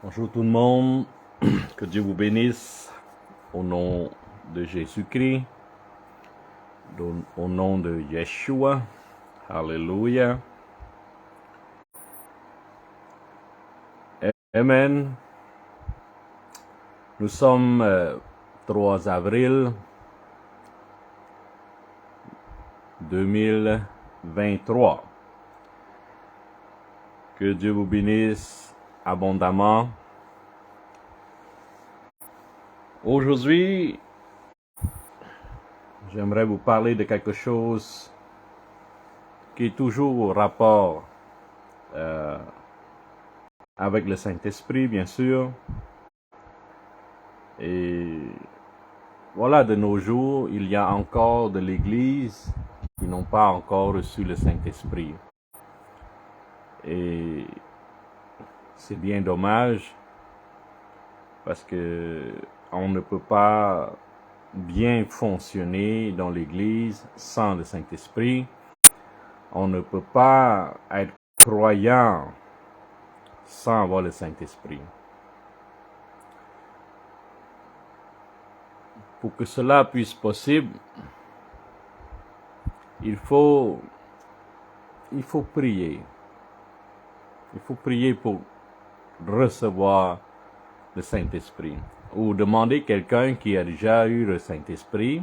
Bonjour tout le monde, que Dieu vous bénisse au nom de Jésus-Christ, au nom de Yeshua, Alléluia. Amen. Nous sommes 3 avril 2023. Que Dieu vous bénisse abondamment. Aujourd'hui, j'aimerais vous parler de quelque chose qui est toujours au rapport avec le Saint-Esprit, bien sûr. Et voilà, de nos jours, il y a encore de l'Église qui n'ont pas encore reçu le Saint-Esprit. Et c'est bien dommage parce que on ne peut pas bien fonctionner dans l'Église sans le Saint-Esprit. On ne peut pas être croyant sans avoir le Saint-Esprit. Pour que cela puisse possible, il faut prier. Il faut prier pour recevoir le Saint-Esprit. Ou demander à quelqu'un qui a déjà eu le Saint-Esprit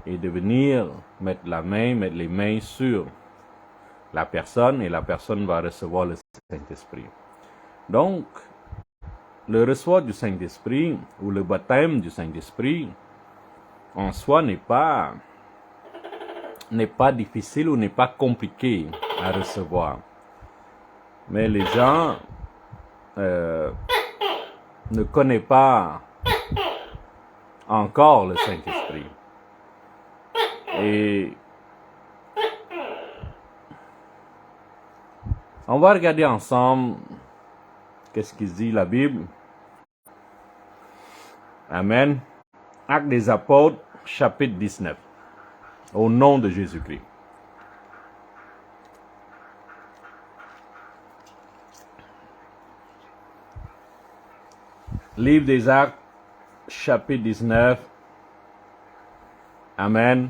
et de venir mettre les mains sur la personne et la personne va recevoir le Saint-Esprit. Donc, le recevoir du Saint-Esprit ou le baptême du Saint-Esprit en soi n'est pas difficile ou n'est pas compliqué à recevoir. Mais les gens ne connaissent pas encore le Saint-Esprit. Et on va regarder ensemble qu'est-ce qu'il dit la Bible. Amen. Actes des Apôtres, chapitre 19. Au nom de Jésus-Christ. Livre des Actes, chapitre 19. Amen.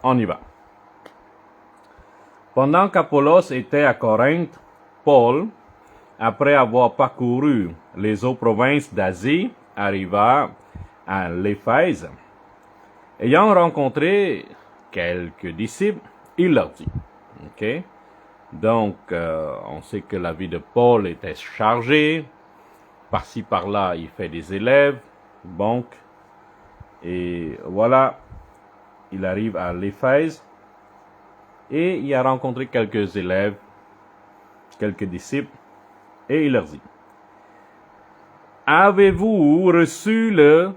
On y va. Pendant qu'Apollos était à Corinthe, Paul, après avoir parcouru les autres provinces d'Asie, arriva à l'Éphèse. Ayant rencontré quelques disciples, il leur dit. Okay? Donc, on sait que la vie de Paul était chargée. Par-ci, par-là, il fait des élèves. Donc, et voilà, il arrive à l'Éphèse. Et il a rencontré quelques élèves, quelques disciples. Et il leur dit, avez-vous reçu le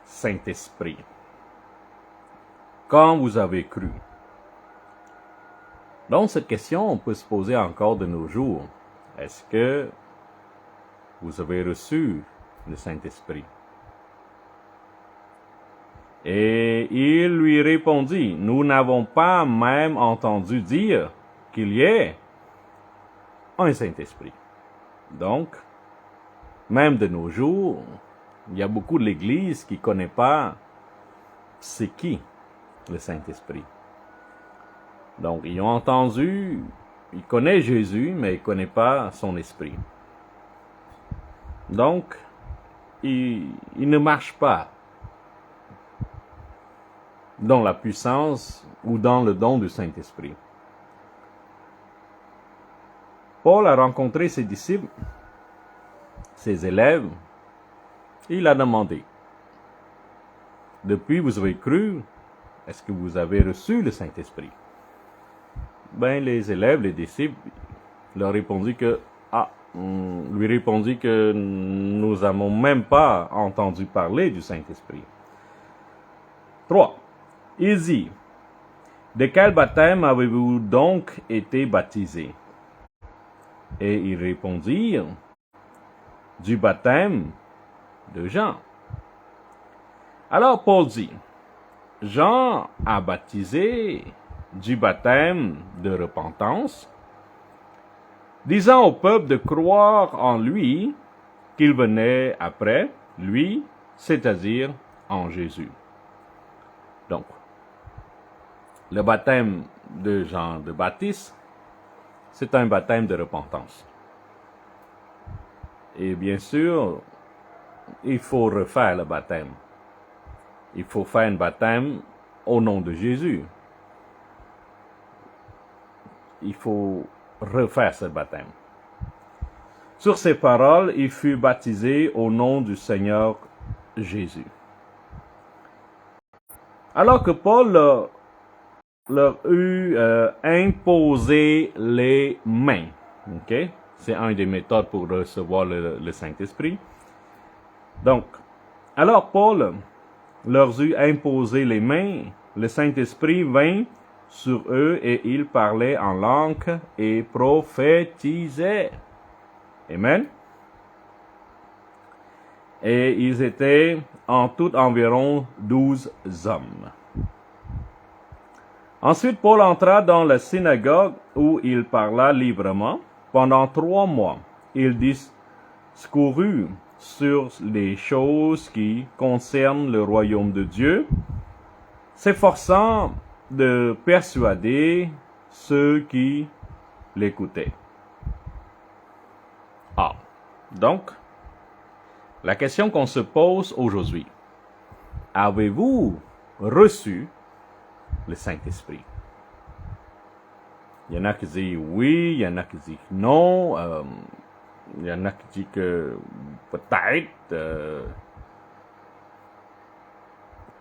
Saint-Esprit quand vous avez cru? Donc, cette question, on peut se poser encore de nos jours. Est-ce que vous avez reçu le Saint-Esprit? Et il lui répondit, nous n'avons pas même entendu dire qu'il y ait un Saint-Esprit. Donc, même de nos jours, il y a beaucoup de l'Église qui ne connaît pas c'est qui le Saint-Esprit. Donc, ils ont entendu, ils connaissent Jésus, mais ils ne connaissent pas son esprit. Donc, ils ne marchent pas dans la puissance ou dans le don du Saint-Esprit. Paul a rencontré ses disciples, ses élèves, et il a demandé, depuis vous avez cru, est-ce que vous avez reçu le Saint-Esprit? Ben, les élèves, les disciples, lui répondit que nous n'avons même pas entendu parler du Saint-Esprit. 3. Il dit, de quel baptême avez-vous donc été baptisés? Et ils répondirent, du baptême de Jean. Alors Paul dit, Jean a baptisé du baptême de repentance, disant au peuple de croire en lui qu'il venait après lui, c'est-à-dire en Jésus. Donc, le baptême de Jean le Baptiste, c'est un baptême de repentance. Et bien sûr, il faut refaire le baptême. Il faut faire un baptême au nom de Jésus. Il faut refaire ce baptême. Sur ces paroles, il fut baptisé au nom du Seigneur Jésus. Alors que Paul leur eut imposé les mains. Okay? C'est une des méthodes pour recevoir le Saint-Esprit. Donc, alors Paul leur eut imposé les mains, le Saint-Esprit vint sur eux et ils parlaient en langue et prophétisaient. Amen. Et ils étaient en tout environ 12 hommes. Ensuite, Paul entra dans la synagogue où il parla librement. Pendant 3 mois, il discourut sur les choses qui concernent le royaume de Dieu, s'efforçant de persuader ceux qui l'écoutaient. Donc, la question qu'on se pose aujourd'hui, avez-vous reçu le Saint-Esprit? Il y en a qui disent oui, il y en a qui disent non, il y en a qui disent que peut-être.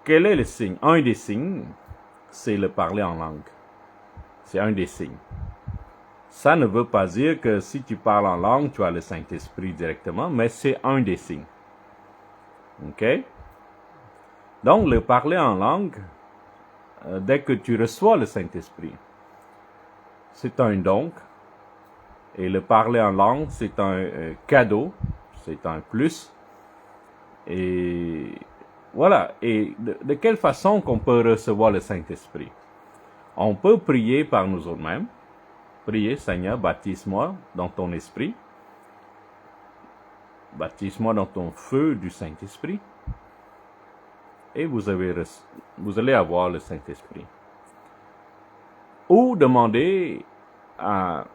Quel est le signe? Un des signes, c'est le parler en langue. C'est un des signes. Ça ne veut pas dire que si tu parles en langue, tu as le Saint-Esprit directement, mais c'est un des signes. OK? Donc, le parler en langue, dès que tu reçois le Saint-Esprit, c'est un don. Et le parler en langue, c'est un cadeau, c'est un plus. Et voilà. Et de quelle façon qu'on peut recevoir le Saint-Esprit? On peut prier par nous mêmes. Priez, Seigneur, baptise-moi dans ton esprit. Baptise-moi dans ton feu du Saint-Esprit. Et vous allez avoir le Saint-Esprit. Ou demandez à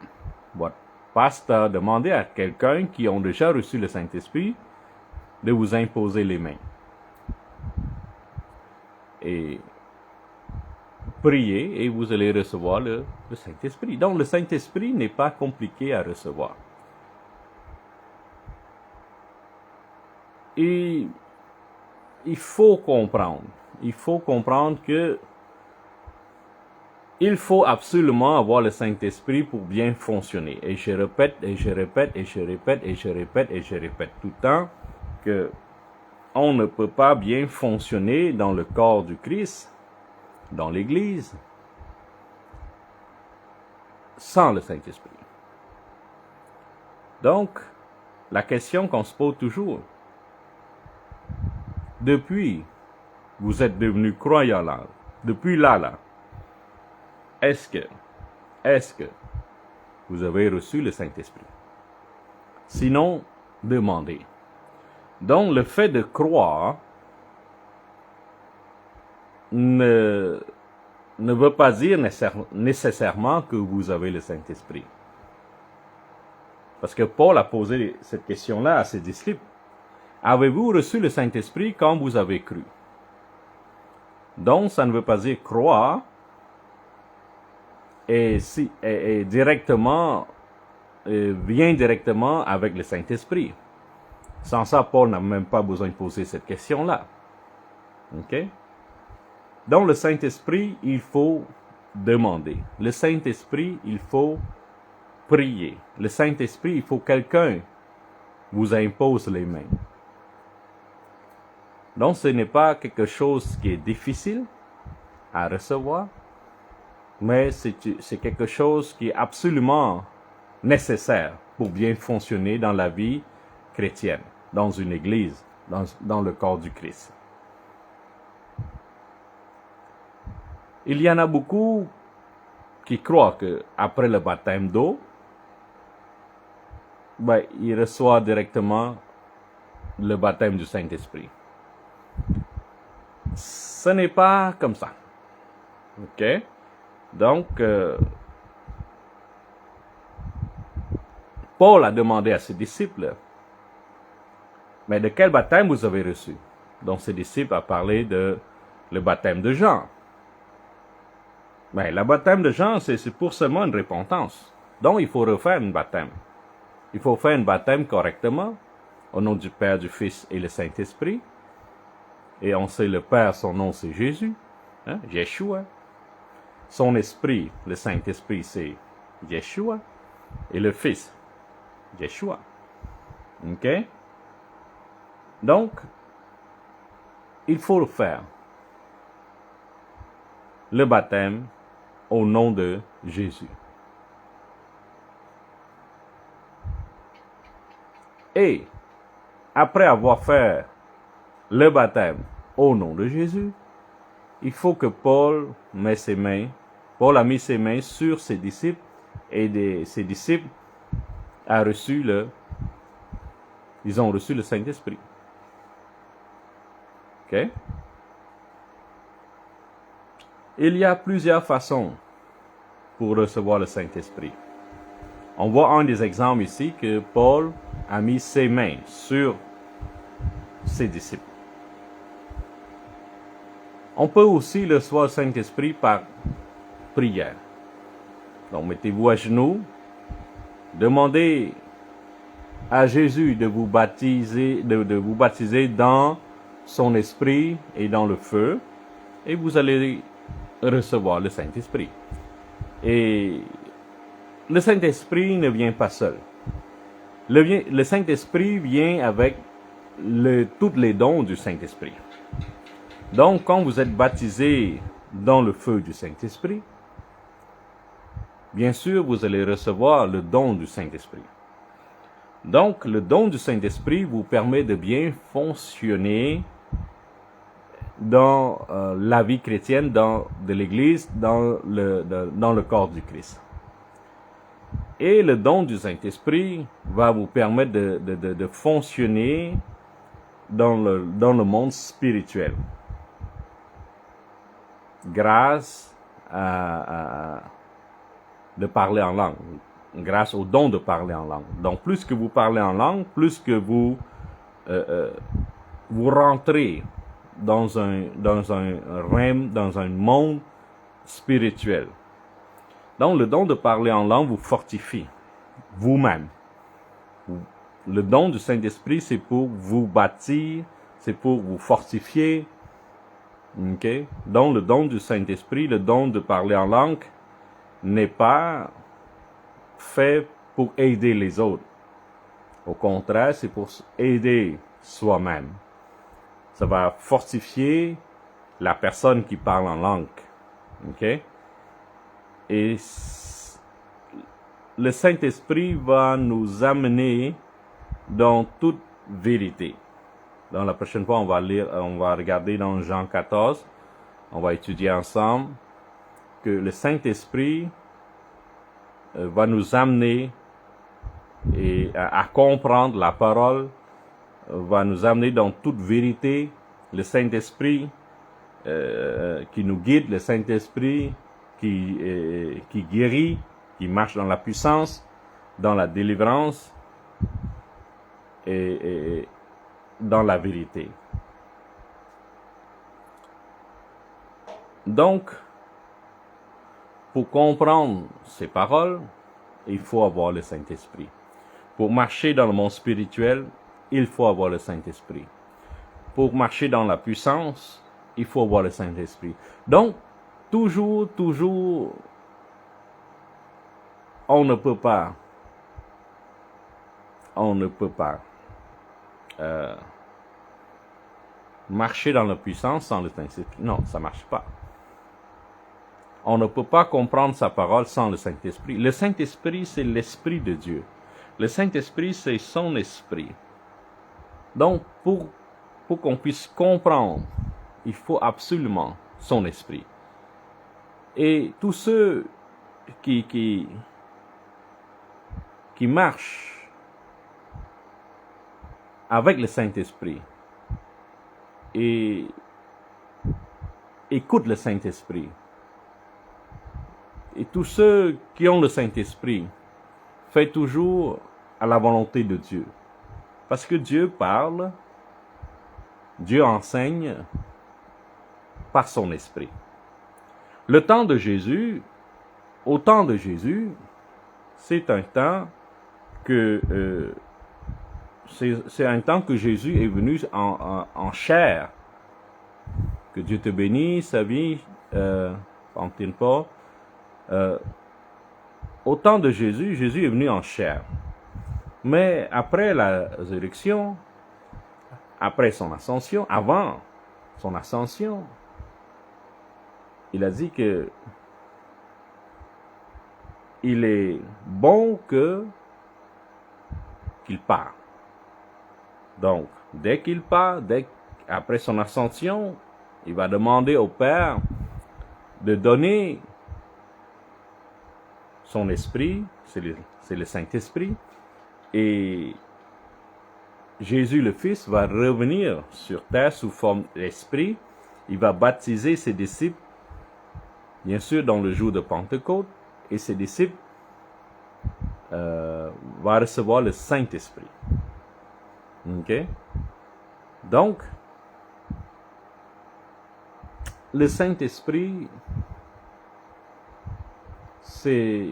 votre pasteur, demandez à quelqu'un qui a déjà reçu le Saint-Esprit de vous imposer les mains. Et priez et vous allez recevoir le Saint-Esprit. Donc le Saint-Esprit n'est pas compliqué à recevoir. Et il faut comprendre que il faut absolument avoir le Saint-Esprit pour bien fonctionner. Et je répète, et je répète, et je répète, et je répète, et je répète tout le temps que on ne peut pas bien fonctionner dans le corps du Christ, dans l'Église, sans le Saint-Esprit. Donc, la question qu'on se pose toujours, depuis vous êtes devenu croyant là, depuis là, est-ce que vous avez reçu le Saint-Esprit? Sinon, demandez. Donc, le fait de croire ne veut pas dire nécessairement que vous avez le Saint-Esprit. Parce que Paul a posé cette question-là à ses disciples. Avez-vous reçu le Saint-Esprit quand vous avez cru? Donc, ça ne veut pas dire croire et directement, vient directement avec le Saint-Esprit. Sans ça, Paul n'a même pas besoin de poser cette question-là. OK? Donc, le Saint-Esprit, il faut demander. Le Saint-Esprit, il faut prier. Le Saint-Esprit, il faut que quelqu'un vous impose les mains. Donc, ce n'est pas quelque chose qui est difficile à recevoir, mais c'est quelque chose qui est absolument nécessaire pour bien fonctionner dans la vie chrétienne, dans une église, dans le corps du Christ. Il y en a beaucoup qui croient qu'après le baptême d'eau, il reçoit directement le baptême du Saint-Esprit. Ce n'est pas comme ça. Ok? Donc, Paul a demandé à ses disciples, mais de quel baptême vous avez reçu? Donc, ses disciples ont parlé de le baptême de Jean. Mais le baptême de Jean, c'est pour seulement une repentance. Donc, il faut refaire un baptême. Il faut faire un baptême correctement, au nom du Père, du Fils et le Saint-Esprit. Et on sait le Père, son nom c'est Jésus, Yeshua. Son esprit, le Saint-Esprit, c'est Yeshua. Et le Fils, Yeshua. Ok? Donc, il faut faire le baptême au nom de Jésus. Et après avoir fait le baptême au nom de Jésus, il faut que Paul a mis ses mains sur ses disciples et ses disciples ils ont reçu le Saint-Esprit. Ok? Il y a plusieurs façons pour recevoir le Saint-Esprit. On voit un des exemples ici que Paul a mis ses mains sur ses disciples. On peut aussi recevoir le Saint-Esprit par prière. Donc, mettez-vous à genoux, demandez à Jésus de vous baptiser, dans son esprit et dans le feu, et vous allez recevoir le Saint-Esprit. Et le Saint-Esprit ne vient pas seul. Le Saint-Esprit vient avec tous les dons du Saint-Esprit. Donc, quand vous êtes baptisé dans le feu du Saint-Esprit, bien sûr, vous allez recevoir le don du Saint-Esprit. Donc, le don du Saint-Esprit vous permet de bien fonctionner dans la vie chrétienne, de l'Église, dans le corps du Christ. Et le don du Saint-Esprit va vous permettre de fonctionner dans le monde spirituel, grâce de parler en langue, grâce au don de parler en langue. Donc, plus que vous parlez en langue, plus que vous rentrez dans un règne, dans un monde spirituel. Donc, le don de parler en langue vous fortifie vous-même. Le don du Saint-Esprit, c'est pour vous bâtir, c'est pour vous fortifier. Ok? Donc, le don du Saint-Esprit, le don de parler en langue, n'est pas fait pour aider les autres. Au contraire, c'est pour aider soi-même. Ça va fortifier la personne qui parle en langue. Ok? Et le Saint-Esprit va nous amener dans toute vérité. Dans la prochaine fois, on va regarder dans Jean 14. On va étudier ensemble que le Saint-Esprit va nous amener à comprendre la parole, va nous amener dans toute vérité. Le Saint-Esprit qui nous guide, le Saint-Esprit qui guérit, qui marche dans la puissance, dans la délivrance et dans la vérité. Donc, pour comprendre ces paroles, il faut avoir le Saint-Esprit. Pour marcher dans le monde spirituel, il faut avoir le Saint-Esprit. Pour marcher dans la puissance, il faut avoir le Saint-Esprit. Donc, toujours, on ne peut pas marcher dans la puissance sans le Saint-Esprit. Non, ça ne marche pas. On ne peut pas comprendre sa parole sans le Saint-Esprit. Le Saint-Esprit, c'est l'Esprit de Dieu. Le Saint-Esprit, c'est son Esprit. Donc, pour qu'on puisse comprendre, il faut absolument son Esprit. Et tous ceux qui marchent avec le Saint-Esprit et écoute le Saint-Esprit. Et tous ceux qui ont le Saint-Esprit font toujours à la volonté de Dieu. Parce que Dieu parle, Dieu enseigne par son esprit. Le temps de Jésus, au temps de Jésus, c'est un temps que Jésus est venu en chair. Que Dieu te bénisse, sa vie, Pantine pas. Au temps de Jésus, Jésus est venu en chair. Mais après la résurrection, après son ascension, avant son ascension, il a dit que il est bon qu'il part. Donc, dès qu'il part, après son ascension, il va demander au Père de donner son esprit, c'est le Saint-Esprit, et Jésus le Fils va revenir sur terre sous forme d'esprit. Il va baptiser ses disciples, bien sûr dans le jour de Pentecôte, et ses disciples vont recevoir le Saint-Esprit. Ok? Donc, le Saint-Esprit, c'est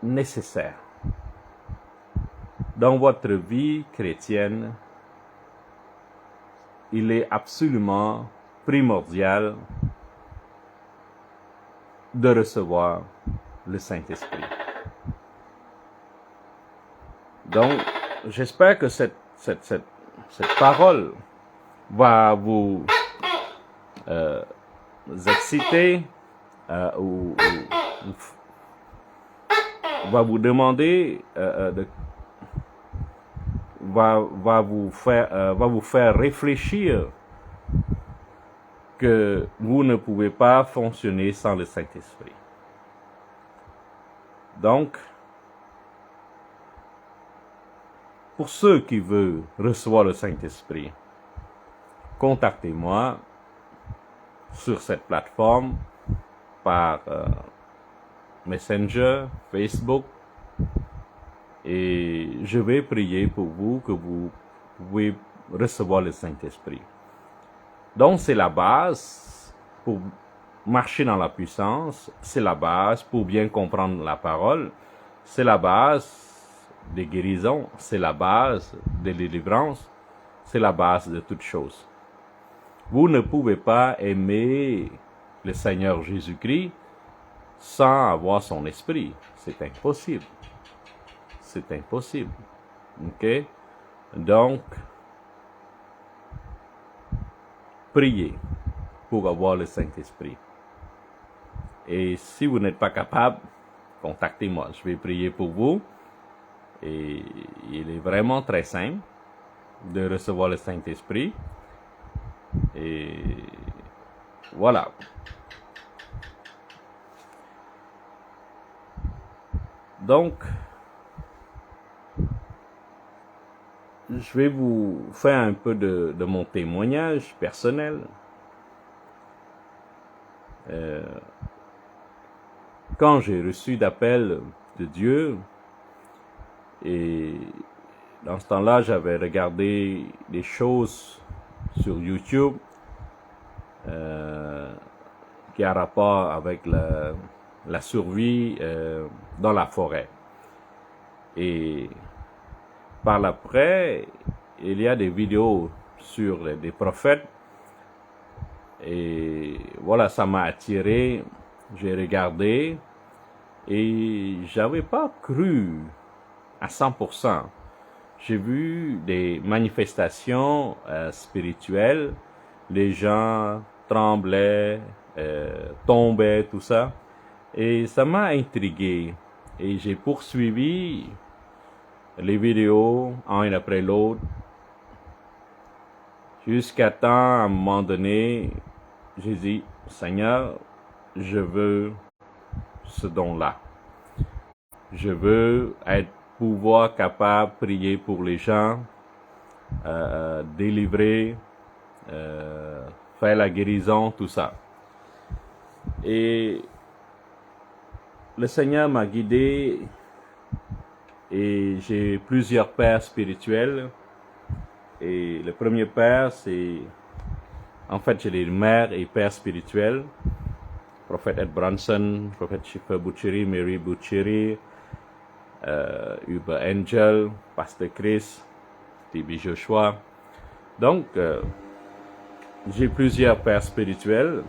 nécessaire dans votre vie chrétienne. Il est absolument primordial de recevoir le Saint-Esprit. Donc, j'espère que cette parole va vous exciter ou va vous demander va vous faire réfléchir que vous ne pouvez pas fonctionner sans le Saint-Esprit. Donc, pour ceux qui veulent recevoir le Saint-Esprit, contactez-moi sur cette plateforme par Messenger, Facebook, et je vais prier pour vous que vous pouvez recevoir le Saint-Esprit. Donc, c'est la base pour marcher dans la puissance, c'est la base pour bien comprendre la parole, c'est la base des guérisons, c'est la base des délivrances, c'est la base de toutes choses. Vous ne pouvez pas aimer le Seigneur Jésus-Christ sans avoir son esprit. C'est impossible. C'est impossible. Ok? Donc, priez pour avoir le Saint-Esprit. Et si vous n'êtes pas capable, contactez-moi. Je vais prier pour vous. Et il est vraiment très simple de recevoir le Saint-Esprit. Et voilà. Donc, je vais vous faire un peu de mon témoignage personnel. Quand j'ai reçu d'appel de Dieu, et dans ce temps-là, j'avais regardé des choses sur YouTube qui a rapport avec la survie dans la forêt. Et par l'après, il y a des vidéos sur des prophètes. Et voilà, ça m'a attiré. J'ai regardé et j'avais pas cru à 100%. J'ai vu des manifestations spirituelles. Les gens tremblaient, tombaient, tout ça. Et ça m'a intrigué. Et j'ai poursuivi les vidéos, un après l'autre, jusqu'à temps, à un moment donné, j'ai dit, Seigneur, je veux ce don-là. Je veux pouvoir capable de prier pour les gens. délivrer, faire la guérison, tout ça. Et le Seigneur m'a guidé et j'ai plusieurs pères spirituels. Et le premier père, c'est... En fait, j'ai des mères et pères spirituels. Prophète Ed Bronson, prophète Schiffer Buchiri, Mary Buchiri, Uber Angel, Pasteur Chris, TB Joshua. Donc, j'ai plusieurs pères spirituels.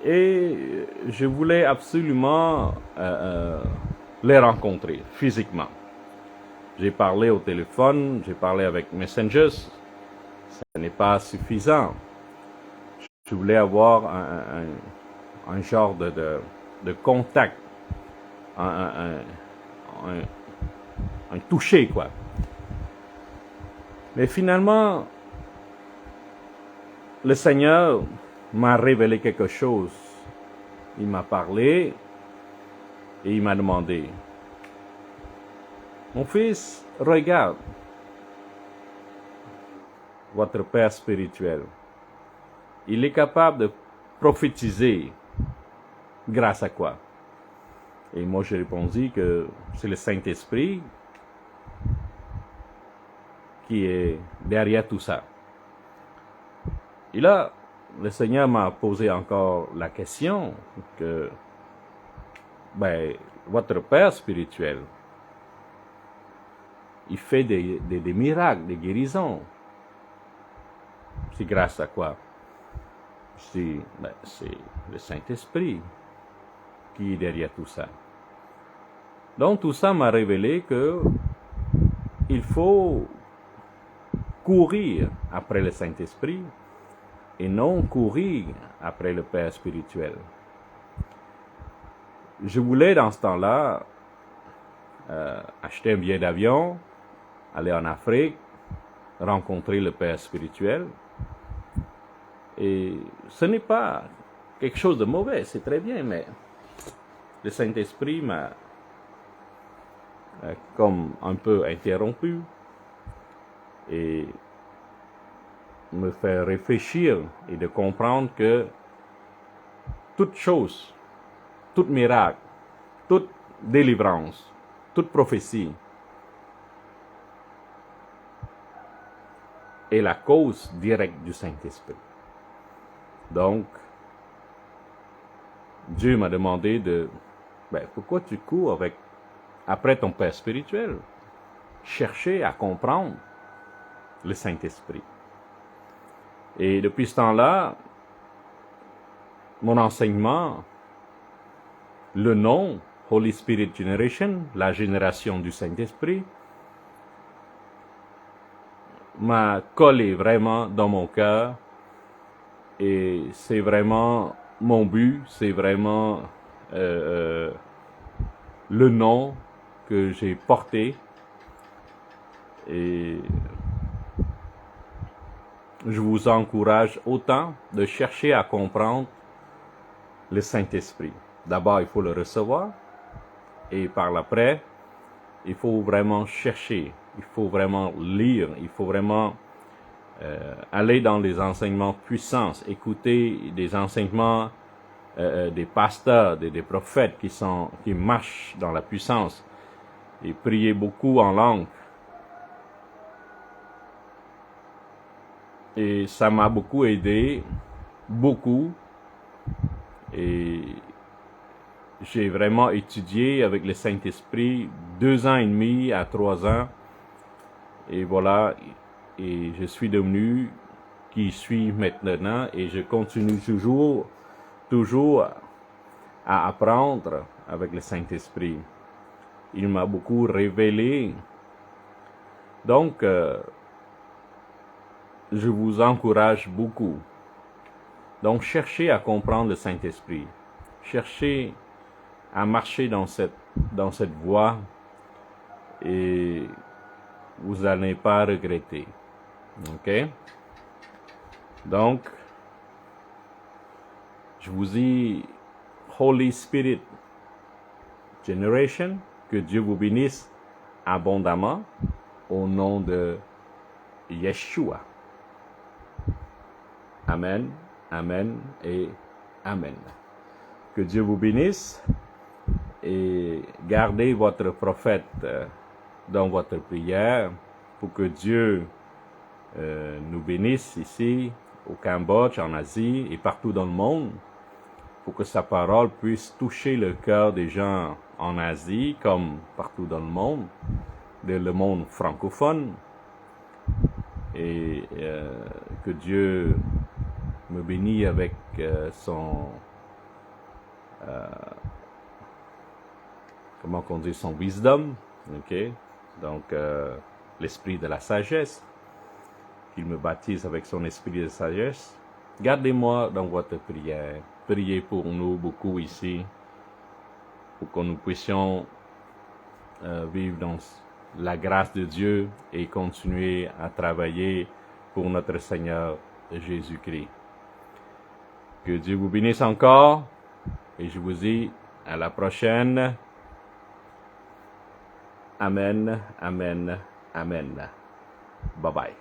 Et je voulais absolument les rencontrer physiquement. J'ai parlé au téléphone, j'ai parlé avec Messengers. Ce n'est pas suffisant. Je voulais avoir un genre de contact, un toucher, quoi. Mais finalement, le Seigneur m'a révélé quelque chose. Il m'a parlé et il m'a demandé, mon fils, regarde votre père spirituel. Il est capable de prophétiser grâce à quoi? Et moi, j'ai répondu que c'est le Saint-Esprit qui est derrière tout ça. Et là, le Seigneur m'a posé encore la question que, votre père spirituel, il fait des miracles, des guérisons. C'est grâce à quoi? C'est le Saint-Esprit qui est derrière tout ça. Donc tout ça m'a révélé que il faut courir après le Saint-Esprit et non courir après le Père spirituel. Je voulais dans ce temps-là acheter un billet d'avion, aller en Afrique, rencontrer le Père spirituel. Et ce n'est pas quelque chose de mauvais, c'est très bien, mais le Saint-Esprit m'a comme un peu interrompu et me fait réfléchir et de comprendre que toute chose, tout miracle, toute délivrance, toute prophétie est la cause directe du Saint-Esprit. Donc, Dieu m'a demandé pourquoi tu cours après ton Père spirituel? Chercher à comprendre le Saint-Esprit. Et depuis ce temps-là, mon enseignement, le nom Holy Spirit Generation, la génération du Saint-Esprit, m'a collé vraiment dans mon cœur. Et c'est vraiment mon but, c'est vraiment le nom que j'ai porté. Et je vous encourage autant de chercher à comprendre le Saint-Esprit. D'abord, il faut le recevoir. Et par après, il faut vraiment chercher. Il faut vraiment lire. Il faut vraiment aller dans les enseignements puissants, écouter des enseignements des pasteurs, des prophètes qui marchent dans la puissance et prier beaucoup en langue. Et ça m'a beaucoup aidé, beaucoup. Et j'ai vraiment étudié avec le Saint-Esprit 2 ans et demi à 3 ans. Et voilà. Et je suis devenu qui je suis maintenant et je continue toujours à apprendre avec le Saint-Esprit. Il m'a beaucoup révélé. Donc, je vous encourage beaucoup. Donc, cherchez à comprendre le Saint-Esprit. Cherchez à marcher dans cette voie et vous n'allez pas regretter. Ok? Donc, je vous dis Holy Spirit Generation, que Dieu vous bénisse abondamment au nom de Yeshua. Amen, amen et amen. Que Dieu vous bénisse et gardez votre prophète dans votre prière pour que Dieu nous bénisse ici au Cambodge, en Asie et partout dans le monde, pour que sa parole puisse toucher le cœur des gens en Asie comme partout dans le monde francophone, et que Dieu me bénisse avec son comment on dit, son wisdom, ok, donc l'esprit de la sagesse, qu'il me baptise avec son esprit de sagesse. Gardez-moi dans votre prière, priez pour nous beaucoup ici, pour que nous puissions vivre dans la grâce de Dieu et continuer à travailler pour notre Seigneur Jésus-Christ. Que Dieu vous bénisse encore et je vous dis à la prochaine. Amen, amen, amen. Bye bye.